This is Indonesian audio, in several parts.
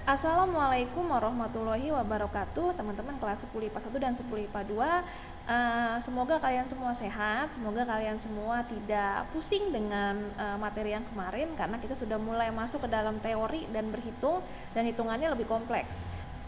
Assalamualaikum warahmatullahi wabarakatuh, teman-teman kelas 10 IPA 1 dan 10 IPA 2. Semoga kalian semua sehat, semoga kalian semua tidak pusing dengan materi yang kemarin, karena kita sudah mulai masuk ke dalam teori dan berhitung, dan hitungannya lebih kompleks.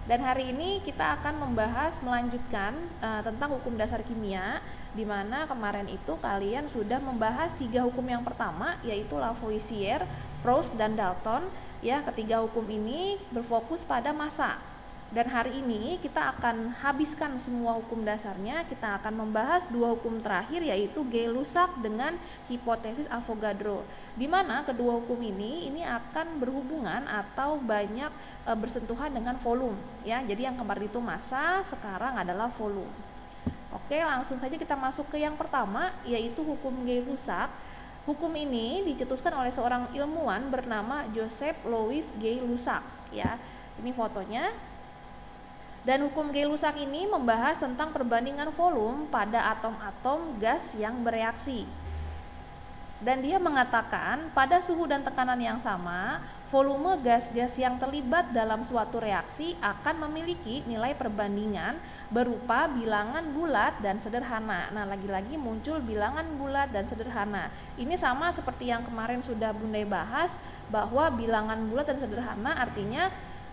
Dan hari ini kita akan melanjutkan tentang hukum dasar kimia, di mana kemarin itu kalian sudah membahas 3 hukum yang pertama, yaitu Lavoisier, Proust, dan Dalton. Ya, ketiga hukum ini berfokus pada massa. Dan hari ini kita akan habiskan semua hukum dasarnya. Kita akan membahas 2 hukum terakhir, yaitu Gay-Lussac dengan hipotesis Avogadro. Di mana kedua hukum ini akan berhubungan atau banyak bersentuhan dengan volume, ya. Jadi yang kemarin itu massa, sekarang adalah volume. Oke, langsung saja kita masuk ke yang pertama, yaitu hukum Gay-Lussac. Hukum ini dicetuskan oleh seorang ilmuwan bernama Joseph Louis Gay-Lussac, ya. Ini fotonya. Dan hukum Gay-Lussac ini membahas tentang perbandingan volume pada atom-atom gas yang bereaksi. Dan dia mengatakan pada suhu dan tekanan yang sama, volume gas-gas yang terlibat dalam suatu reaksi akan memiliki nilai perbandingan berupa bilangan bulat dan sederhana. Nah, lagi-lagi muncul bilangan bulat dan sederhana. Ini sama seperti yang kemarin sudah Bunda bahas, bahwa bilangan bulat dan sederhana artinya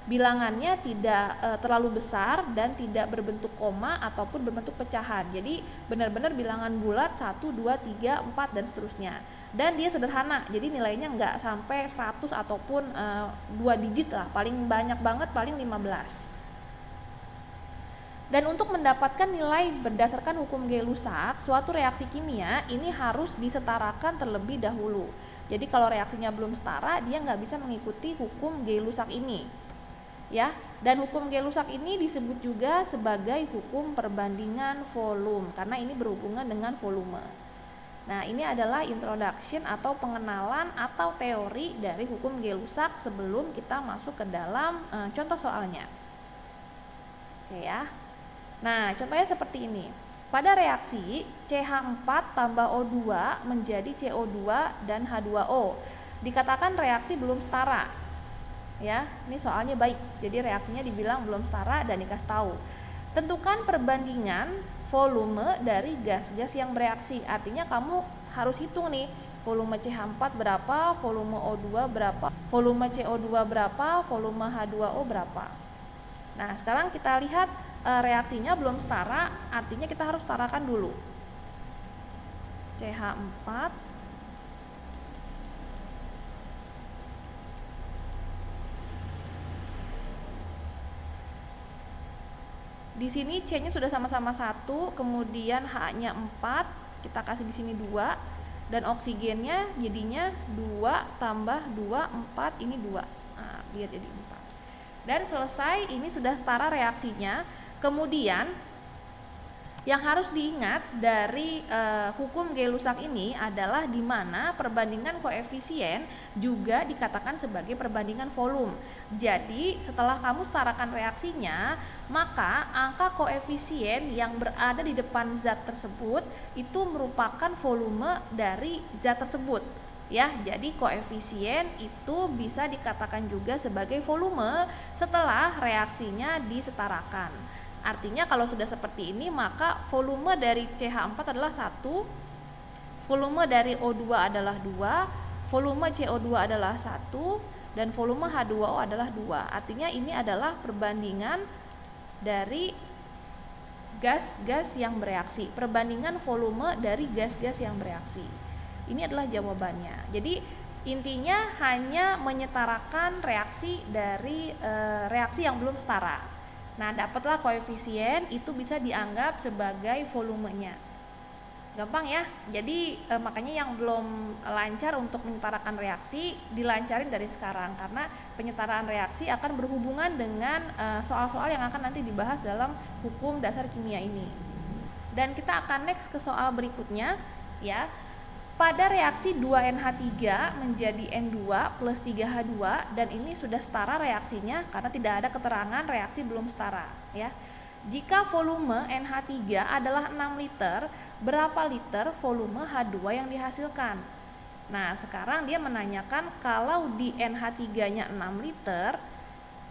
bilangannya tidak terlalu besar dan tidak berbentuk koma ataupun berbentuk pecahan. Jadi benar-benar bilangan bulat 1, 2, 3, 4 dan seterusnya. Dan dia sederhana, jadi nilainya nggak sampai 100 ataupun 2 digit lah, paling banyak banget paling 15. Dan untuk mendapatkan nilai berdasarkan hukum Gay-Lussac, suatu reaksi kimia ini harus disetarakan terlebih dahulu. Jadi kalau reaksinya belum setara, dia nggak bisa mengikuti hukum Gay-Lussac ini, ya. Dan hukum Gay-Lussac ini disebut juga sebagai hukum perbandingan volume, karena ini berhubungan dengan volume. Nah, ini adalah introduction atau pengenalan atau teori dari hukum Gay-Lussac sebelum kita masuk ke dalam contoh soalnya. Oke ya. Nah, contohnya seperti ini. Pada reaksi CH4 tambah O2 menjadi CO2 dan H2O, dikatakan reaksi belum setara. Ya, ini soalnya baik. Jadi reaksinya dibilang belum setara dan dikasih tahu. Tentukan perbandingan volume dari gas-gas yang bereaksi. Artinya kamu harus hitung nih, volume CH4 berapa, volume O2 berapa, volume CO2 berapa, volume H2O berapa. Nah, sekarang kita lihat reaksinya belum setara, artinya kita harus setarakan dulu. CH4 di sini C-nya sudah sama-sama 1, kemudian H-nya 4, kita kasih di sini 2, dan oksigennya jadinya 2 tambah 2, 4, ini 2. Nah, dia jadi 4. Dan selesai, ini sudah setara reaksinya. Kemudian yang harus diingat dari hukum Gay-Lussac ini adalah di mana perbandingan koefisien juga dikatakan sebagai perbandingan volume. Jadi setelah kamu setarakan reaksinya, maka angka koefisien yang berada di depan zat tersebut itu merupakan volume dari zat tersebut. Ya, jadi koefisien itu bisa dikatakan juga sebagai volume setelah reaksinya disetarakan. Artinya kalau sudah seperti ini, maka volume dari CH4 adalah 1, volume dari O2 adalah 2, volume CO2 adalah 1, dan volume H2O adalah 2. Artinya ini adalah perbandingan dari gas-gas yang bereaksi, perbandingan volume dari gas-gas yang bereaksi. Ini adalah jawabannya. Jadi intinya hanya menyetarakan reaksi dari reaksi yang belum setara. Nah, dapatlah koefisien, itu bisa dianggap sebagai volumenya. Gampang ya. Jadi makanya yang belum lancar untuk menyetarakan reaksi dilancarin dari sekarang, karena penyetaraan reaksi akan berhubungan dengan soal-soal yang akan nanti dibahas dalam hukum dasar kimia ini. Dan kita akan next ke soal berikutnya, ya. Pada reaksi 2NH3 menjadi N2 plus 3H2, dan ini sudah setara reaksinya karena tidak ada keterangan reaksi belum setara, ya. Jika volume NH3 adalah 6 liter, berapa liter volume H2 yang dihasilkan? Nah, sekarang dia menanyakan kalau di NH3-nya 6 liter,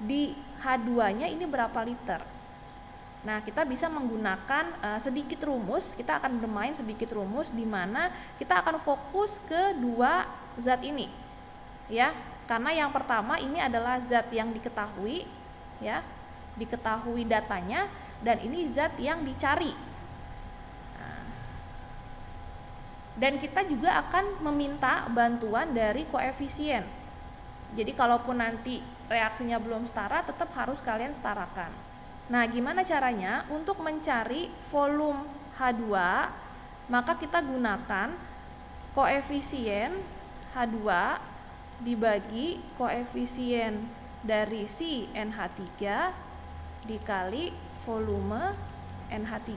di H2-nya ini berapa liter. Nah, kita bisa menggunakan sedikit rumus, kita akan bermain sedikit rumus di mana kita akan fokus ke dua zat ini. Ya, karena yang pertama ini adalah zat yang diketahui, ya, diketahui datanya, dan ini zat yang dicari. Dan kita juga akan meminta bantuan dari koefisien. Jadi kalaupun nanti reaksinya belum setara, tetap harus kalian setarakan. Nah, gimana caranya? Untuk mencari volume H2, maka kita gunakan koefisien H2 dibagi koefisien dari si NH3 dikali volume NH3.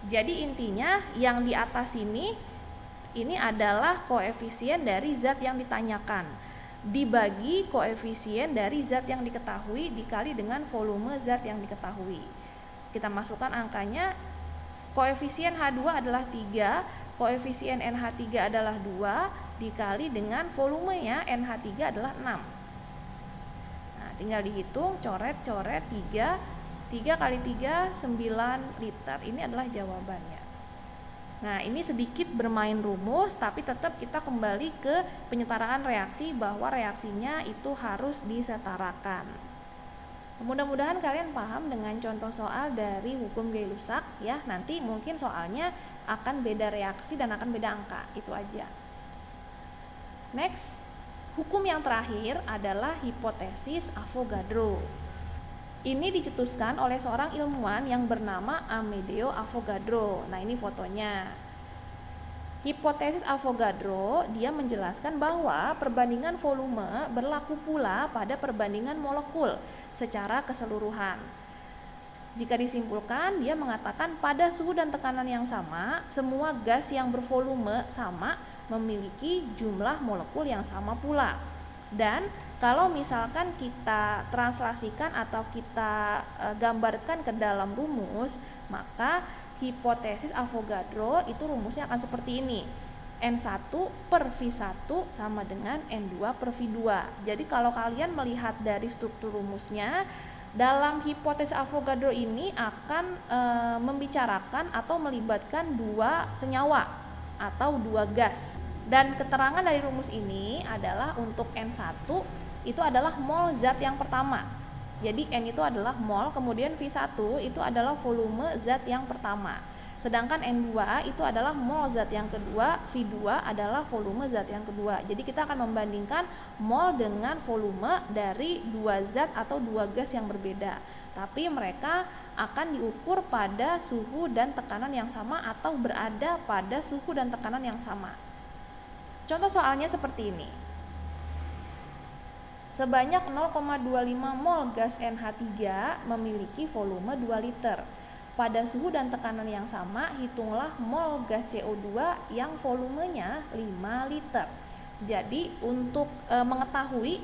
Jadi intinya yang di atas ini adalah koefisien dari zat yang ditanyakan dibagi koefisien dari zat yang diketahui dikali dengan volume zat yang diketahui. Kita masukkan angkanya, koefisien H2 adalah 3, koefisien NH3 adalah 2, dikali dengan volumenya NH3 adalah 6. Nah, tinggal dihitung, coret-coret 3 kali 3, 9 liter. Ini adalah jawabannya. Nah, ini sedikit bermain rumus, tapi tetap kita kembali ke penyetaraan reaksi bahwa reaksinya itu harus disetarakan. Mudah-mudahan kalian paham dengan contoh soal dari hukum Gay-Lussac ya. Nanti mungkin soalnya akan beda reaksi dan akan beda angka, itu aja. Next, hukum yang terakhir adalah hipotesis Avogadro. Ini dicetuskan oleh seorang ilmuwan yang bernama Amedeo Avogadro. Nah, ini fotonya. Hipotesis Avogadro, dia menjelaskan bahwa perbandingan volume berlaku pula pada perbandingan molekul secara keseluruhan. Jika disimpulkan, dia mengatakan pada suhu dan tekanan yang sama, semua gas yang bervolume sama memiliki jumlah molekul yang sama pula. Dan kalau misalkan kita translasikan atau kita gambarkan ke dalam rumus, maka hipotesis Avogadro itu rumusnya akan seperti ini. N1 per V1 sama dengan N2 per V2. Jadi kalau kalian melihat dari struktur rumusnya, dalam hipotesis Avogadro ini akan membicarakan atau melibatkan dua senyawa atau dua gas. Dan keterangan dari rumus ini adalah untuk N1 itu adalah mol zat yang pertama. Jadi N itu adalah mol, kemudian V1 itu adalah volume zat yang pertama. Sedangkan N2 itu adalah mol zat yang kedua, V2 adalah volume zat yang kedua. Jadi kita akan membandingkan mol dengan volume dari dua zat atau dua gas yang berbeda. Tapi mereka akan diukur pada suhu dan tekanan yang sama atau berada pada suhu dan tekanan yang sama. Contoh soalnya seperti ini. Sebanyak 0,25 mol gas NH3 memiliki volume 2 liter. Pada suhu dan tekanan yang sama, hitunglah mol gas CO2 yang volumenya 5 liter. Jadi untuk mengetahui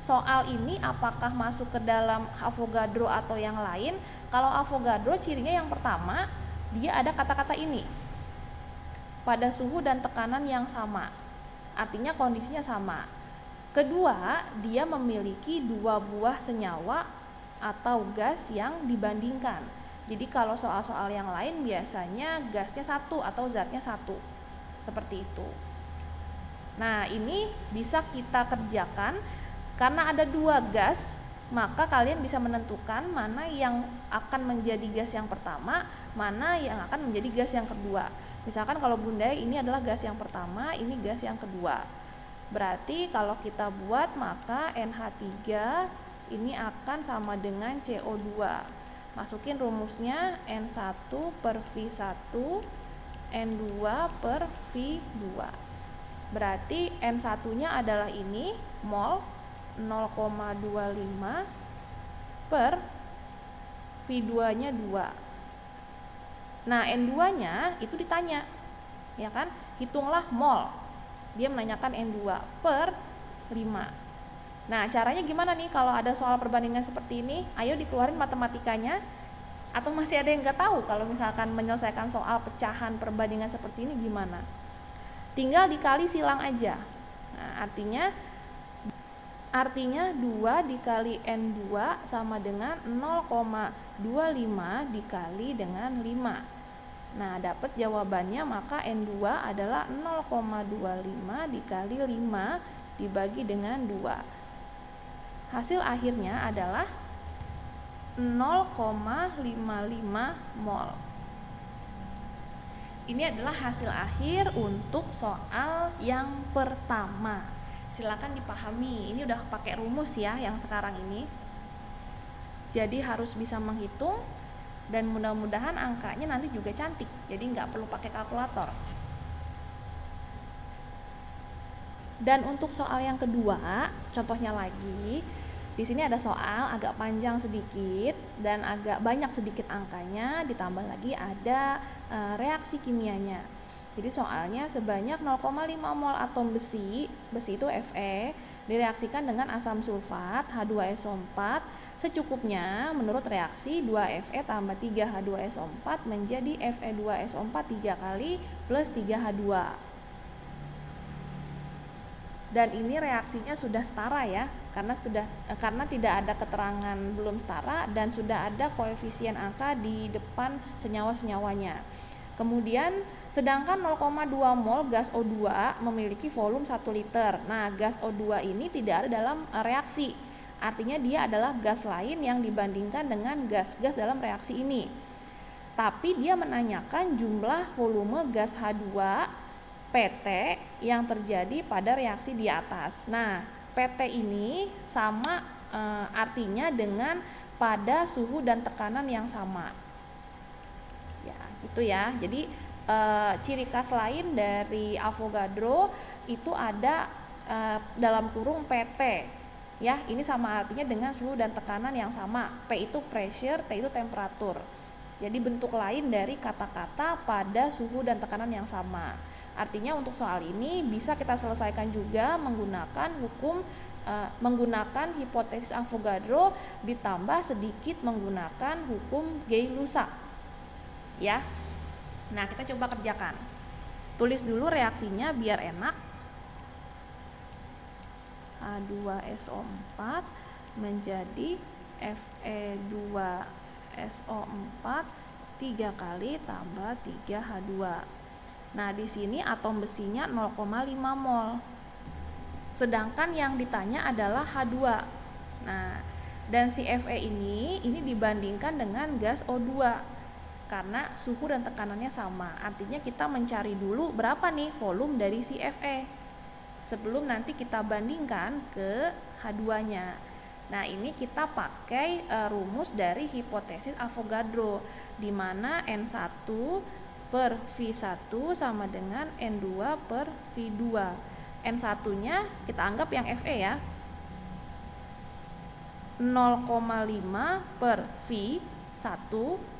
soal ini apakah masuk ke dalam Avogadro atau yang lain, kalau Avogadro cirinya yang pertama, dia ada kata-kata ini. Pada suhu dan tekanan yang sama. Artinya kondisinya sama. Kedua, dia memiliki dua buah senyawa atau gas yang dibandingkan. Jadi kalau soal-soal yang lain biasanya gasnya satu atau zatnya satu. Seperti itu. Nah, ini bisa kita kerjakan karena ada dua gas, maka kalian bisa menentukan mana yang akan menjadi gas yang pertama, mana yang akan menjadi gas yang kedua. Misalkan kalau Bunda ini adalah gas yang pertama, ini gas yang kedua. Berarti kalau kita buat maka NH3 ini akan sama dengan CO2. Masukin rumusnya N1 per V1, N2 per V2. Berarti N1 nya adalah ini, mol 0,25 per V2 nya 2. Nah, N2 nya itu ditanya, ya kan? Hitunglah mol. Dia menanyakan N2 per 5. Nah, caranya gimana nih kalau ada soal perbandingan seperti ini? Ayo dikeluarin matematikanya. Atau masih ada yang nggak tahu kalau misalkan menyelesaikan soal pecahan perbandingan seperti ini gimana? Tinggal dikali silang aja. Nah, artinya Artinya 2 dikali N2 sama dengan 0,25 dikali dengan 5. Nah, dapat jawabannya, maka N2 adalah 0,25 dikali 5 dibagi dengan 2. Hasil akhirnya adalah 0,55 mol. Ini adalah hasil akhir untuk soal yang pertama. Silakan dipahami. Ini udah pakai rumus ya yang sekarang ini. Jadi harus bisa menghitung dan mudah-mudahan angkanya nanti juga cantik. Jadi nggak perlu pakai kalkulator. Dan untuk soal yang kedua, contohnya lagi. Di sini ada soal agak panjang sedikit dan agak banyak sedikit angkanya, ditambah lagi ada reaksi kimianya. Jadi soalnya sebanyak 0,5 mol atom besi itu Fe, direaksikan dengan asam sulfat H2SO4 secukupnya menurut reaksi 2Fe tambah 3H2SO4 menjadi Fe2SO4 3 kali plus 3H2. Dan ini reaksinya sudah setara ya, karena tidak ada keterangan belum setara dan sudah ada koefisien angka di depan senyawa-senyawanya. Kemudian sedangkan 0,2 mol gas O2 memiliki volume 1 liter. Nah, gas O2 ini tidak ada dalam reaksi. Artinya dia adalah gas lain yang dibandingkan dengan gas-gas dalam reaksi ini. Tapi dia menanyakan jumlah volume gas H2 PT yang terjadi pada reaksi di atas. Nah, PT ini sama artinya dengan pada suhu dan tekanan yang sama. Ya, itu ya. Jadi ciri khas lain dari Avogadro itu ada dalam kurung PT. Ya, ini sama artinya dengan suhu dan tekanan yang sama. P itu pressure, T itu temperatur. Jadi bentuk lain dari kata-kata pada suhu dan tekanan yang sama. Artinya untuk soal ini bisa kita selesaikan juga menggunakan hipotesis Avogadro ditambah sedikit menggunakan hukum Gay-Lussac. Ya. Nah, kita coba kerjakan. Tulis dulu reaksinya biar enak. H2SO4 menjadi Fe2SO4 3 kali tambah 3H2. Nah, di sini atom besinya 0,5 mol. Sedangkan yang ditanya adalah H2. Nah, dan si Fe ini dibandingkan dengan gas O2 karena suhu dan tekanannya sama. Artinya kita mencari dulu berapa nih volume dari si Fe sebelum nanti kita bandingkan ke H2-nya. Nah, ini kita pakai rumus dari hipotesis Avogadro di mana N1 per V1 sama dengan N2 per V2. N1-nya kita anggap yang Fe ya. 0,5 per V1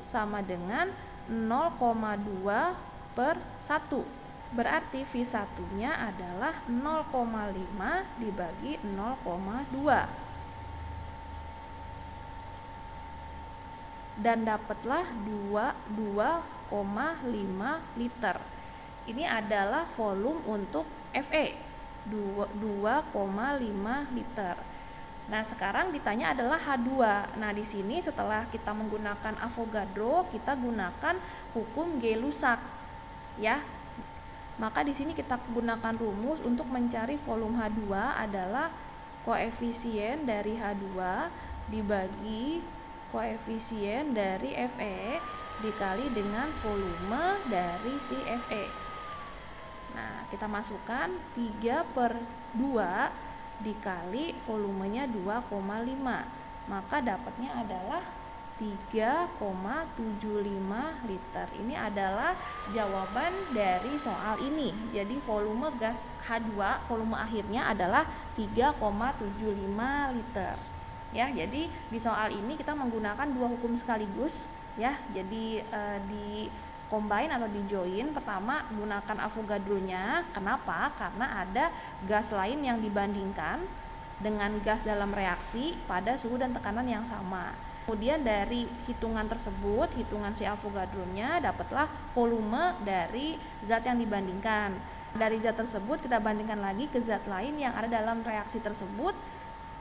sama dengan 0,2 per 1. Berarti V1-nya adalah 0,5 dibagi 0,2. Dan dapatlah 2,5 liter. Ini adalah volume untuk Fe 2,5 liter. Nah, sekarang ditanya adalah H2. Nah, di sini setelah kita menggunakan Avogadro, kita gunakan hukum Gay-Lussac. Ya. Maka di sini kita gunakan rumus untuk mencari volume H2 adalah koefisien dari H2 dibagi koefisien dari Fe dikali dengan volume dari si Fe. Nah, kita masukkan 3/2 dikali volumenya 2,5. Maka dapatnya adalah 3,75 liter. Ini adalah jawaban dari soal ini. Jadi volume gas H2, volume akhirnya adalah 3,75 liter. Ya, jadi di soal ini kita menggunakan dua hukum sekaligus ya. Jadi di combine atau di join. Pertama gunakan Avogadro-nya. Kenapa? Karena ada gas lain yang dibandingkan dengan gas dalam reaksi pada suhu dan tekanan yang sama. Kemudian dari hitungan tersebut, hitungan si Avogadro-nya, dapatlah volume dari zat yang dibandingkan. Dari zat tersebut kita bandingkan lagi ke zat lain yang ada dalam reaksi tersebut.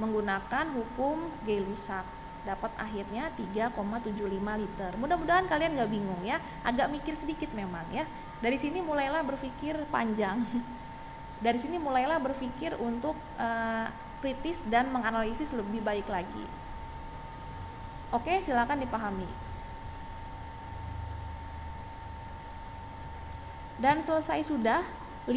menggunakan hukum Gay-Lussac. Dapat akhirnya 3,75 liter. Mudah-mudahan kalian nggak bingung ya, agak mikir sedikit memang ya. Dari sini mulailah berpikir panjang. Dari sini mulailah berpikir untuk kritis dan menganalisis lebih baik lagi. Oke, silakan dipahami. Dan selesai sudah 5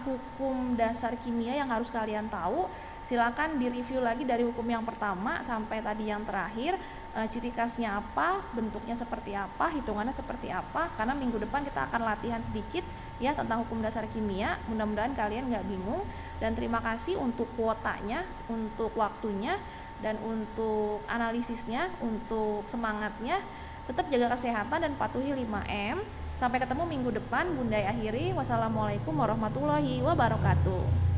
hukum dasar kimia yang harus kalian tahu. Silakan direview lagi dari hukum yang pertama sampai tadi yang terakhir, ciri khasnya apa, bentuknya seperti apa, hitungannya seperti apa, karena minggu depan kita akan latihan sedikit ya tentang hukum dasar kimia. Mudah-mudahan kalian nggak bingung, dan terima kasih untuk kuotanya, untuk waktunya, dan untuk analisisnya, untuk semangatnya. Tetap jaga kesehatan dan patuhi 5M. Sampai ketemu minggu depan. Bunda akhiri. Wassalamualaikum warahmatullahi wabarakatuh.